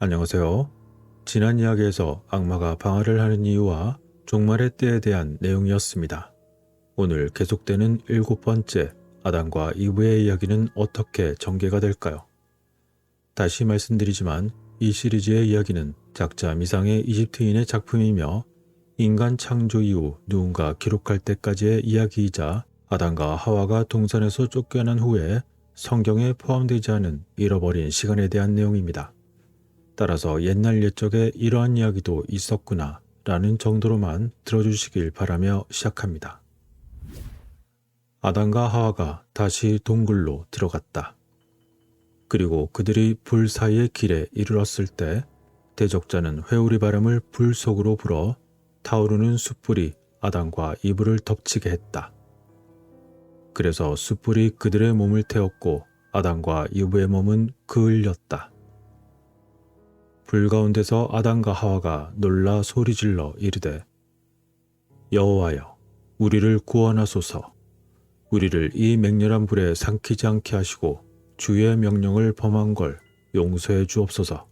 안녕하세요. 지난 이야기에서 악마가 방화를 하는 이유와 종말의 때에 대한 내용이었습니다. 오늘 계속되는 7번째 아담과 이브의 이야기는 어떻게 전개가 될까요? 다시 말씀드리지만 이 시리즈의 이야기는 작자 미상의 이집트인의 작품이며 인간 창조 이후 누군가 기록할 때까지의 이야기이자 아담과 하와가 동산에서 쫓겨난 후에 성경에 포함되지 않은 잃어버린 시간에 대한 내용입니다. 따라서 옛날 옛적에 이러한 이야기도 있었구나 라는 정도로만 들어주시길 바라며 시작합니다. 아담과 하와가 다시 동굴로 들어갔다. 그리고 그들이 불 사이의 길에 이르렀을 때 대적자는 회오리 바람을 불 속으로 불어 타오르는 숯불이 아담과 이브를 덮치게 했다. 그래서 숯불이 그들의 몸을 태웠고 아담과 이브의 몸은 그을렸다. 불 가운데서 아담과 하와가 놀라 소리질러 이르되 여호와여 우리를 구원하소서. 우리를 이 맹렬한 불에 삼키지 않게 하시고 주의 명령을 범한 걸 용서해 주옵소서.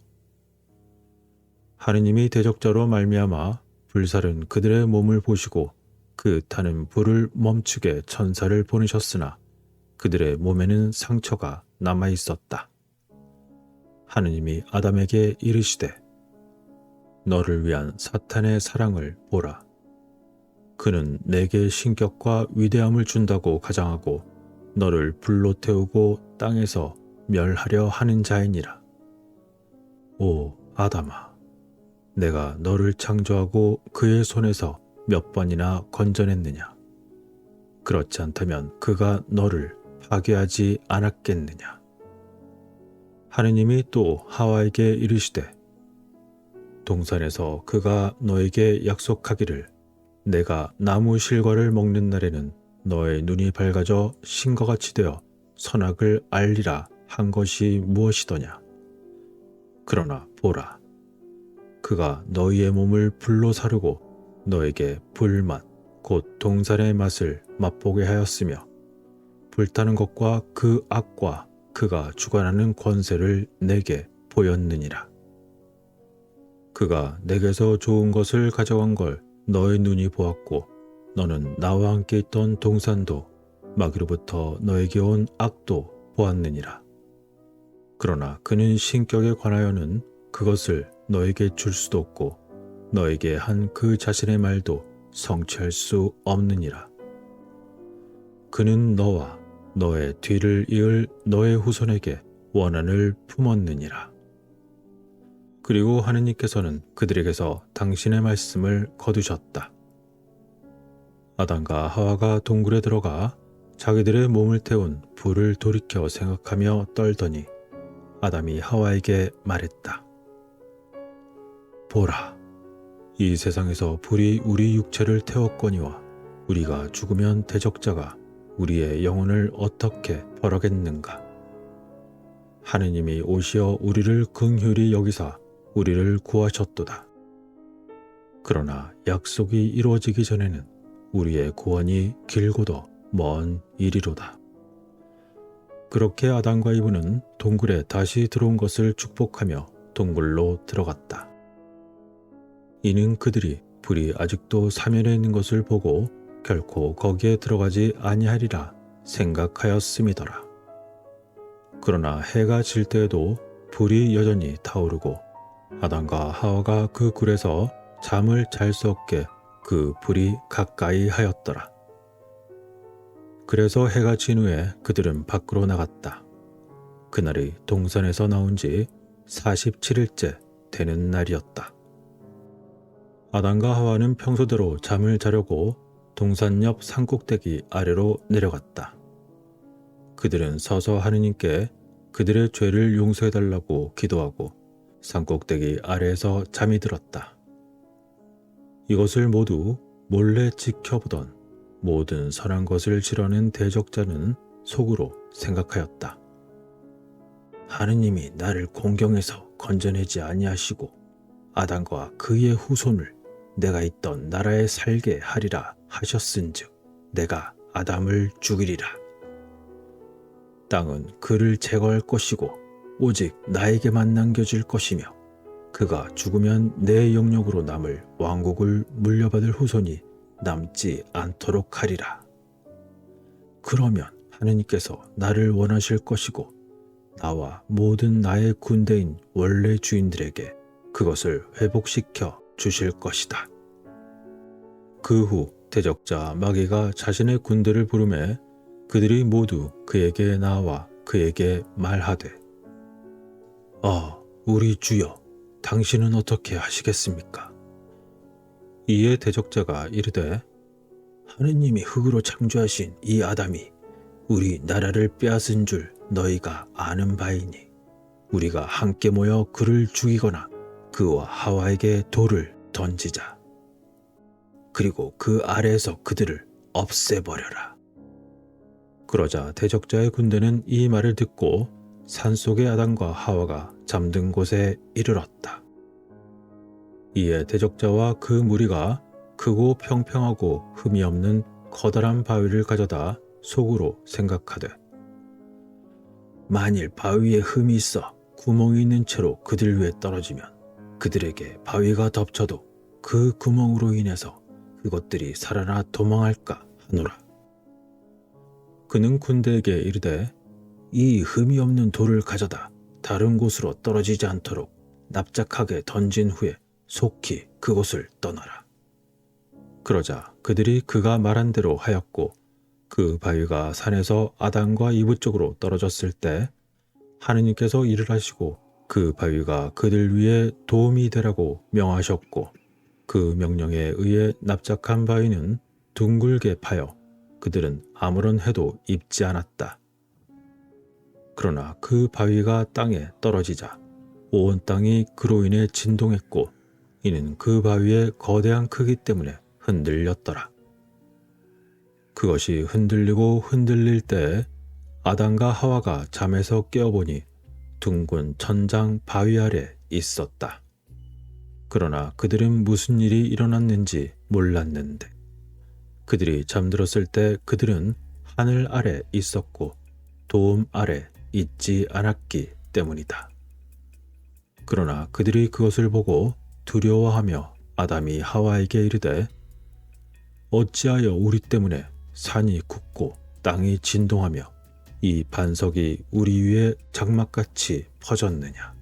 하느님이 대적자로 말미암아 불살은 그들의 몸을 보시고 그 타는 불을 멈추게 천사를 보내셨으나 그들의 몸에는 상처가 남아 있었다. 하느님이 아담에게 이르시되 너를 위한 사탄의 사랑을 보라. 그는 내게 신격과 위대함을 준다고 가장하고 너를 불로 태우고 땅에서 멸하려 하는 자이니라. 오 아담아, 내가 너를 창조하고 그의 손에서 몇 번이나 건져냈느냐. 그렇지 않다면 그가 너를 파괴하지 않았겠느냐. 하느님이 또 하와에게 이르시되 동산에서 그가 너에게 약속하기를 내가 나무 실과를 먹는 날에는 너의 눈이 밝아져 신과 같이 되어 선악을 알리라 한 것이 무엇이더냐. 그러나 보라, 그가 너희의 몸을 불로 사르고 너에게 불맛 곧 동산의 맛을 맛보게 하였으며 불타는 것과 그 악과 그가 주관하는 권세를 내게 보였느니라. 그가 내게서 좋은 것을 가져간 걸 너의 눈이 보았고 너는 나와 함께 있던 동산도 마귀로부터 너에게 온 악도 보았느니라. 그러나 그는 신격에 관하여는 그것을 너에게 줄 수도 없고 너에게 한 그 자신의 말도 성취할 수 없느니라. 그는 너와 너의 뒤를 이을 너의 후손에게 원한을 품었느니라. 그리고 하느님께서는 그들에게서 당신의 말씀을 거두셨다. 아담과 하와가 동굴에 들어가 자기들의 몸을 태운 불을 돌이켜 생각하며 떨더니 아담이 하와에게 말했다. 보라, 이 세상에서 불이 우리 육체를 태웠거니와 우리가 죽으면 대적자가 우리의 영혼을 어떻게 벌하겠는가. 하느님이 오시어 우리를 긍휼히 여기사 우리를 구하셨도다. 그러나 약속이 이루어지기 전에는 우리의 구원이 길고도 먼 일이로다. 그렇게 아담과 이브는 동굴에 다시 들어온 것을 축복하며 동굴로 들어갔다. 이는 그들이 불이 아직도 사면에 있는 것을 보고 결코 거기에 들어가지 아니하리라 생각하였음이더라. 그러나 해가 질 때에도 불이 여전히 타오르고 아담과 하와가 그 굴에서 잠을 잘 수 없게 그 불이 가까이 하였더라. 그래서 해가 진 후에 그들은 밖으로 나갔다. 그날이 동산에서 나온 지 47일째 되는 날이었다. 아담과 하와는 평소대로 잠을 자려고 동산 옆 산꼭대기 아래로 내려갔다. 그들은 서서 하느님께 그들의 죄를 용서해달라고 기도하고 산꼭대기 아래에서 잠이 들었다. 이것을 모두 몰래 지켜보던 모든 선한 것을 지르는 대적자는 속으로 생각하였다. 하느님이 나를 공경에서 건져내지 아니하시고 아담과 그의 후손을 내가 있던 나라에 살게 하리라 하셨은즉 내가 아담을 죽이리라. 땅은 그를 제거할 것이고 오직 나에게만 남겨질 것이며 그가 죽으면 내 영역으로 남을 왕국을 물려받을 후손이 남지 않도록 하리라. 그러면 하느님께서 나를 원하실 것이고 나와 모든 나의 군대인 원래 주인들에게 그것을 회복시켜 주실 것이다. 그 후 대적자 마귀가 자신의 군대를 부르매 그들이 모두 그에게 나와 그에게 말하되 우리 주여, 당신은 어떻게 하시겠습니까? 이에 대적자가 이르되 하느님이 흙으로 창조하신 이 아담이 우리 나라를 빼앗은 줄 너희가 아는 바이니 우리가 함께 모여 그를 죽이거나 그와 하와에게 돌을 던지자. 그리고 그 아래에서 그들을 없애버려라. 그러자 대적자의 군대는 이 말을 듣고 산속의 아담과 하와가 잠든 곳에 이르렀다. 이에 대적자와 그 무리가 크고 평평하고 흠이 없는 커다란 바위를 가져다 속으로 생각하되 만일 바위에 흠이 있어 구멍이 있는 채로 그들 위에 떨어지면 그들에게 바위가 덮쳐도 그 구멍으로 인해서 그것들이 살아나 도망할까 하노라. 그는 군대에게 이르되 이 흠이 없는 돌을 가져다 다른 곳으로 떨어지지 않도록 납작하게 던진 후에 속히 그곳을 떠나라. 그러자 그들이 그가 말한 대로 하였고 그 바위가 산에서 아담과 이브 쪽으로 떨어졌을 때 하느님께서 일을 하시고 그 바위가 그들 위에 도움이 되라고 명하셨고 그 명령에 의해 납작한 바위는 둥글게 파여 그들은 아무런 해도 입지 않았다. 그러나 그 바위가 땅에 떨어지자 온 땅이 그로 인해 진동했고 이는 그 바위의 거대한 크기 때문에 흔들렸더라. 그것이 흔들리고 흔들릴 때 아담과 하와가 잠에서 깨어보니 둥근 천장 바위 아래 있었다. 그러나 그들은 무슨 일이 일어났는지 몰랐는데 그들이 잠들었을 때 그들은 하늘 아래 있었고 도움 아래 있지 않았기 때문이다. 그러나 그들이 그것을 보고 두려워하며 아담이 하와에게 이르되 어찌하여 우리 때문에 산이 굳고 땅이 진동하며 이 반석이 우리 위에 장막같이 퍼졌느냐?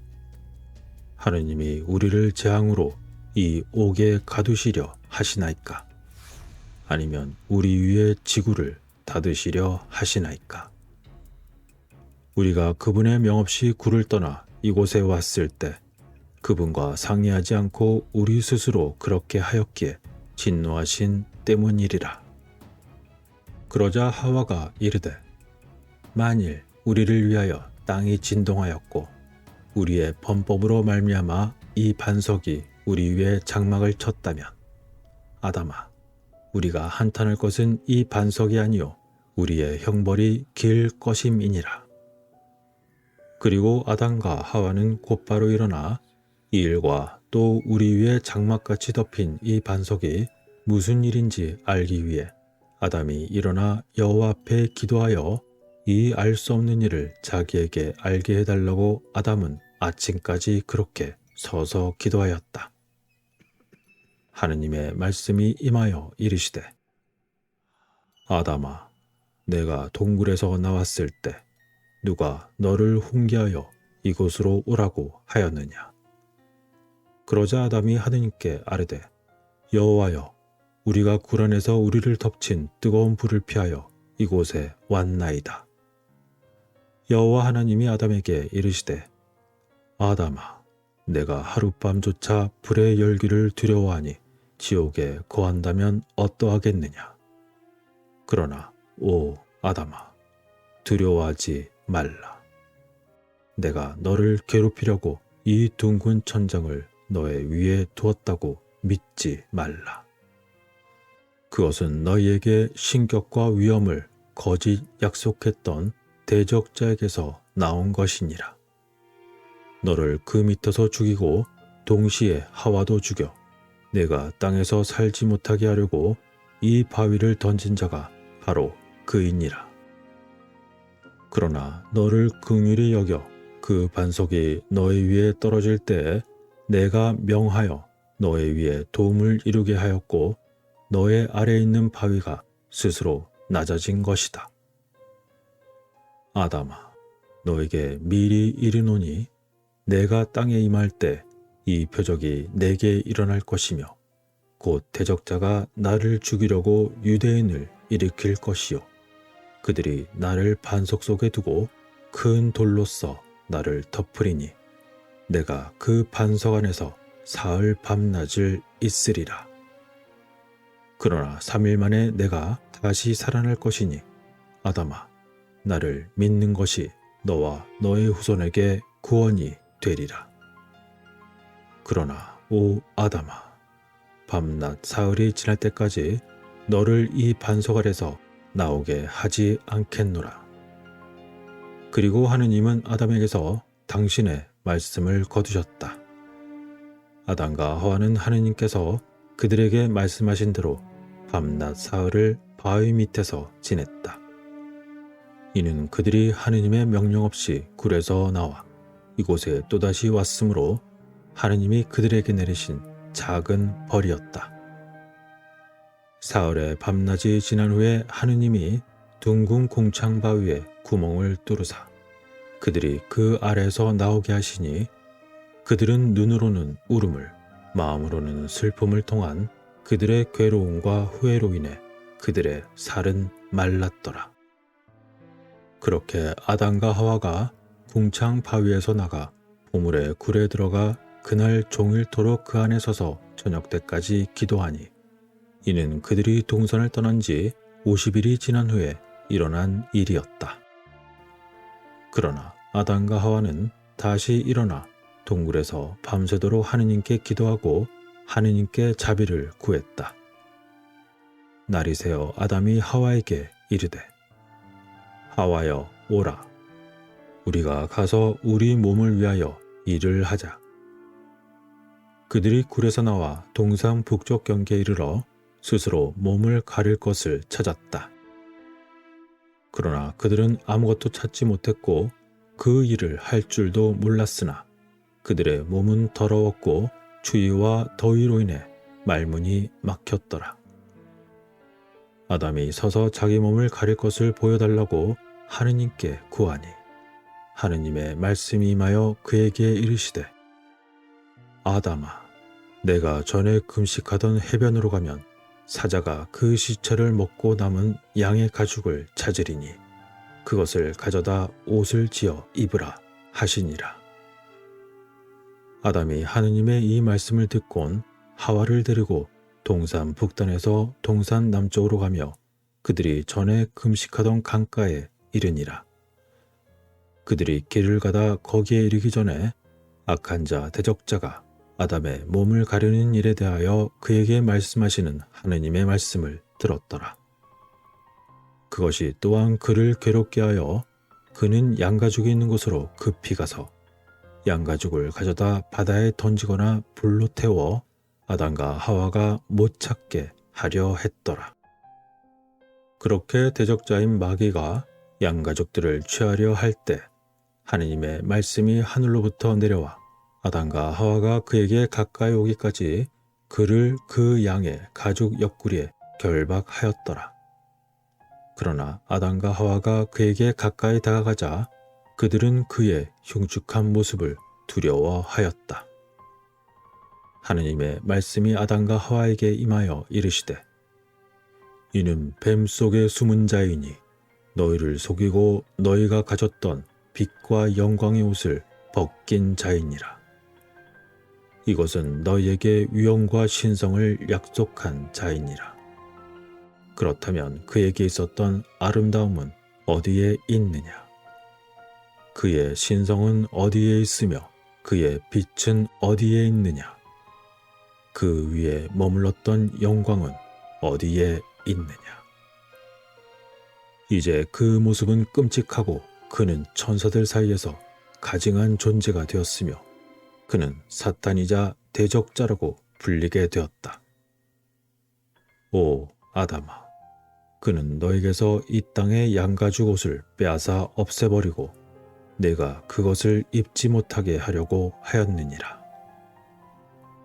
하느님이 우리를 재앙으로 이 옥에 가두시려 하시나이까? 아니면 우리 위에 지구를 닫으시려 하시나이까? 우리가 그분의 명 없이 굴을 떠나 이곳에 왔을 때 그분과 상의하지 않고 우리 스스로 그렇게 하였기에 진노하신 때문이리라. 그러자 하와가 이르되 만일 우리를 위하여 땅이 진동하였고 우리의 범법으로 말미암아 이 반석이 우리 위에 장막을 쳤다면 아담아 우리가 한탄할 것은 이 반석이 아니요 우리의 형벌이 길 것임이니라. 그리고 아담과 하와는 곧바로 일어나 이 일과 또 우리 위에 장막같이 덮인 이 반석이 무슨 일인지 알기 위해 아담이 일어나 여호와 앞에 기도하여 이 알 수 없는 일을 자기에게 알게 해달라고 아담은 아침까지 그렇게 서서 기도하였다. 하느님의 말씀이 임하여 이르시되 아담아 내가 동굴에서 나왔을 때 누가 너를 훈계하여 이곳으로 오라고 하였느냐? 그러자 아담이 하느님께 아뢰되 여호와여 우리가 굴 안에서 우리를 덮친 뜨거운 불을 피하여 이곳에 왔나이다. 여호와 하나님이 아담에게 이르시되 아담아 내가 하룻밤조차 불의 열기를 두려워하니 지옥에 거한다면 어떠하겠느냐? 그러나 오 아담아 두려워하지 말라. 내가 너를 괴롭히려고 이 둥근 천장을 너의 위에 두었다고 믿지 말라. 그것은 너희에게 신격과 위엄을 거짓 약속했던 대적자에게서 나온 것이니라. 너를 그 밑에서 죽이고 동시에 하와도 죽여 내가 땅에서 살지 못하게 하려고 이 바위를 던진 자가 바로 그이니라. 그러나 너를 긍휼히 여겨 그 반석이 너희 위에 떨어질 때에 내가 명하여 너의 위에 도움을 이루게 하였고 너의 아래에 있는 바위가 스스로 낮아진 것이다. 아담아, 너에게 미리 이르노니 내가 땅에 임할 때 이 표적이 내게 일어날 것이며 곧 대적자가 나를 죽이려고 유대인을 일으킬 것이요 그들이 나를 반석 속에 두고 큰 돌로써 나를 덮으리니 내가 그 반석 안에서 사흘 밤낮을 있으리라. 그러나 3일 만에 내가 다시 살아날 것이니 아담아, 나를 믿는 것이 너와 너의 후손에게 구원이 되리라. 그러나 오 아담아, 밤낮 사흘이 지날 때까지 너를 이 반석 아래서 나오게 하지 않겠노라. 그리고 하느님은 아담에게서 당신의 말씀을 거두셨다. 아담과 하와는 하느님께서 그들에게 말씀하신 대로 밤낮 사흘을 바위 밑에서 지냈다. 이는 그들이 하느님의 명령 없이 굴에서 나와 이곳에 또다시 왔으므로 하느님이 그들에게 내리신 작은 벌이었다. 사흘의 밤낮이 지난 후에 하느님이 둥근 궁창 바위에 구멍을 뚫으사 그들이 그 아래에서 나오게 하시니 그들은 눈으로는 울음을 마음으로는 슬픔을 통한 그들의 괴로움과 후회로 인해 그들의 살은 말랐더라. 그렇게 아담과 하와가 궁창 바위에서 나가 보물의 굴에 들어가 그날 종일토록 그 안에 서서 저녁 때까지 기도하니 이는 그들이 동산을 떠난 지 50일이 지난 후에 일어난 일이었다. 그러나 아담과 하와는 다시 일어나 동굴에서 밤새도록 하느님께 기도하고 하느님께 자비를 구했다. 날이 새어 아담이 하와에게 이르되 하와여 오라, 우리가 가서 우리 몸을 위하여 일을 하자. 그들이 굴에서 나와 동산 북쪽 경계에 이르러 스스로 몸을 가릴 것을 찾았다. 그러나 그들은 아무것도 찾지 못했고 그 일을 할 줄도 몰랐으나 그들의 몸은 더러웠고 추위와 더위로 인해 말문이 막혔더라. 아담이 서서 자기 몸을 가릴 것을 보여달라고 하느님께 구하니 하느님의 말씀이 임하여 그에게 이르시되 아담아, 내가 전에 금식하던 해변으로 가면 사자가 그 시체를 먹고 남은 양의 가죽을 찾으리니 그것을 가져다 옷을 지어 입으라 하시니라. 아담이 하느님의 이 말씀을 듣곤 하와를 데리고 동산 북단에서 동산 남쪽으로 가며 그들이 전에 금식하던 강가에 이르니라. 그들이 길을 가다 거기에 이르기 전에 악한 자 대적자가 아담의 몸을 가르는 일에 대하여 그에게 말씀하시는 하느님의 말씀을 들었더라. 그것이 또한 그를 괴롭게 하여 그는 양가죽이 있는 곳으로 급히 가서 양가죽을 가져다 바다에 던지거나 불로 태워 아담과 하와가 못 찾게 하려 했더라. 그렇게 대적자인 마귀가 양가죽들을 취하려 할 때 하느님의 말씀이 하늘로부터 내려와 아담과 하와가 그에게 가까이 오기까지 그를 그 양의 가죽 옆구리에 결박하였더라. 그러나 아담과 하와가 그에게 가까이 다가가자 그들은 그의 흉측한 모습을 두려워하였다. 하느님의 말씀이 아담과 하와에게 임하여 이르시되 이는 뱀 속에 숨은 자이니 너희를 속이고 너희가 가졌던 빛과 영광의 옷을 벗긴 자이니라. 이것은 너희에게 위엄과 신성을 약속한 자이니라. 그렇다면 그에게 있었던 아름다움은 어디에 있느냐? 그의 신성은 어디에 있으며 그의 빛은 어디에 있느냐? 그 위에 머물렀던 영광은 어디에 있느냐? 이제 그 모습은 끔찍하고 그는 천사들 사이에서 가증한 존재가 되었으며 그는 사탄이자 대적자라고 불리게 되었다. 오 아담아, 그는 너에게서 이 땅의 양가죽 옷을 빼앗아 없애버리고 내가 그것을 입지 못하게 하려고 하였느니라.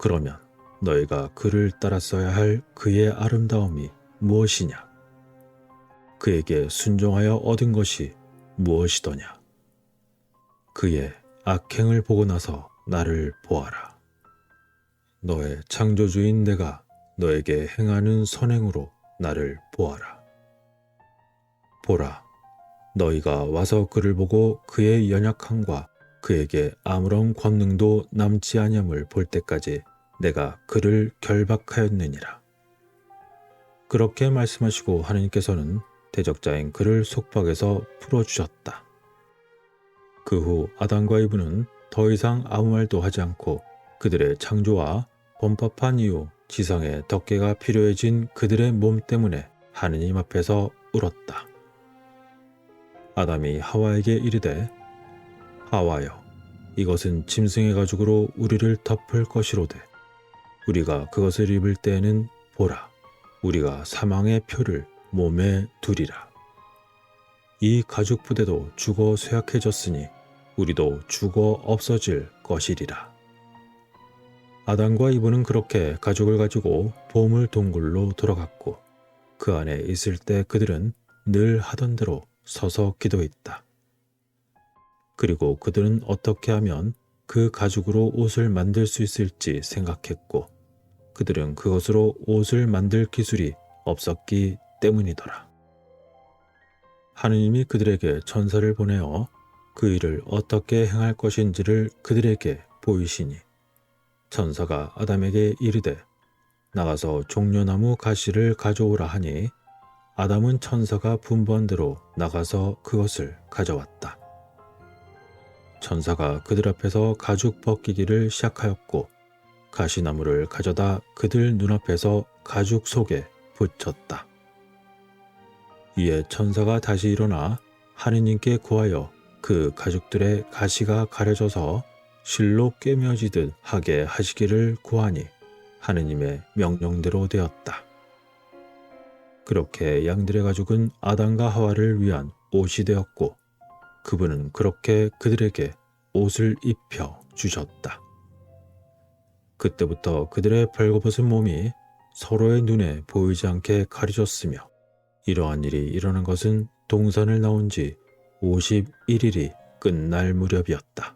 그러면 너희가 그를 따랐어야 할 그의 아름다움이 무엇이냐? 그에게 순종하여 얻은 것이 무엇이더냐? 그의 악행을 보고 나서 나를 보아라. 너의 창조주인 내가 너에게 행하는 선행으로 나를 보아라. 보라, 너희가 와서 그를 보고 그의 연약함과 그에게 아무런 권능도 남지 아니함을 볼 때까지 내가 그를 결박하였느니라. 그렇게 말씀하시고 하느님께서는 대적자인 그를 속박에서 풀어주셨다. 그 후 아담과 이브는 더 이상 아무 말도 하지 않고 그들의 창조와 범법한 이후 지상에 덮개가 필요해진 그들의 몸 때문에 하느님 앞에서 울었다. 아담이 하와에게 이르되 하와여, 이것은 짐승의 가죽으로 우리를 덮을 것이로되 우리가 그것을 입을 때에는 보라, 우리가 사망의 표를 몸에 두리라. 이 가죽 부대도 죽어 쇠약해졌으니 우리도 죽어 없어질 것이리라. 아담과 이브는 그렇게 가죽을 가지고 보물 동굴로 돌아갔고 그 안에 있을 때 그들은 늘 하던 대로 서서 기도했다. 그리고 그들은 어떻게 하면 그 가죽으로 옷을 만들 수 있을지 생각했고 그들은 그것으로 옷을 만들 기술이 없었기 때문이더라. 하느님이 그들에게 천사를 보내어 그 일을 어떻게 행할 것인지를 그들에게 보이시니 천사가 아담에게 이르되 나가서 종려나무 가시를 가져오라 하니 아담은 천사가 분부한 대로 나가서 그것을 가져왔다. 천사가 그들 앞에서 가죽 벗기기를 시작하였고 가시나무를 가져다 그들 눈앞에서 가죽 속에 붙였다. 이에 천사가 다시 일어나 하느님께 구하여 그 가죽들의 가시가 가려져서 실로 꿰매어지듯 하게 하시기를 구하니 하느님의 명령대로 되었다. 그렇게 양들의 가죽은 아담과 하와를 위한 옷이 되었고 그분은 그렇게 그들에게 옷을 입혀 주셨다. 그때부터 그들의 벌거벗은 몸이 서로의 눈에 보이지 않게 가려졌으며 이러한 일이 일어난 것은 동산을 나온 지 51일이 끝날 무렵이었다.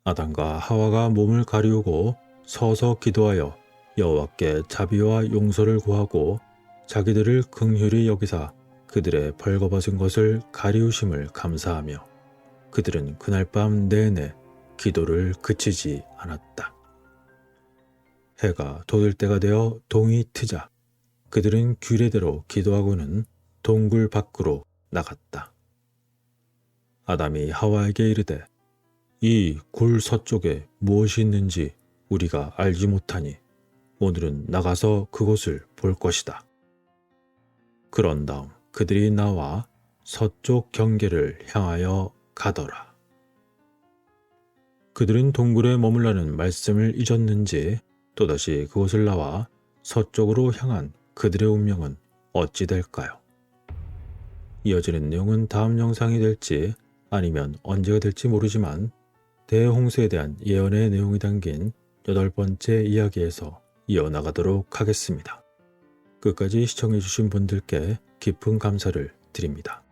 아담과 하와가 몸을 가리우고 서서 기도하여 여호와께 자비와 용서를 구하고 자기들을 긍휼히 여기사 그들의 벌거벗은 것을 가리우심을 감사하며 그들은 그날 밤 내내 기도를 그치지 않았다. 해가 돋을 때가 되어 동이 트자 그들은 규례대로 기도하고는 동굴 밖으로 나갔다. 아담이 하와에게 이르되 이 굴 서쪽에 무엇이 있는지 우리가 알지 못하니 오늘은 나가서 그곳을 볼 것이다. 그런 다음 그들이 나와 서쪽 경계를 향하여 가더라. 그들은 동굴에 머물라는 말씀을 잊었는지 또다시 그곳을 나와 서쪽으로 향한 그들의 운명은 어찌 될까요? 이어지는 내용은 다음 영상이 될지 아니면 언제가 될지 모르지만 대홍수에 대한 예언의 내용이 담긴 8번째 이야기에서 이어나가도록 하겠습니다. 끝까지 시청해주신 분들께 깊은 감사를 드립니다.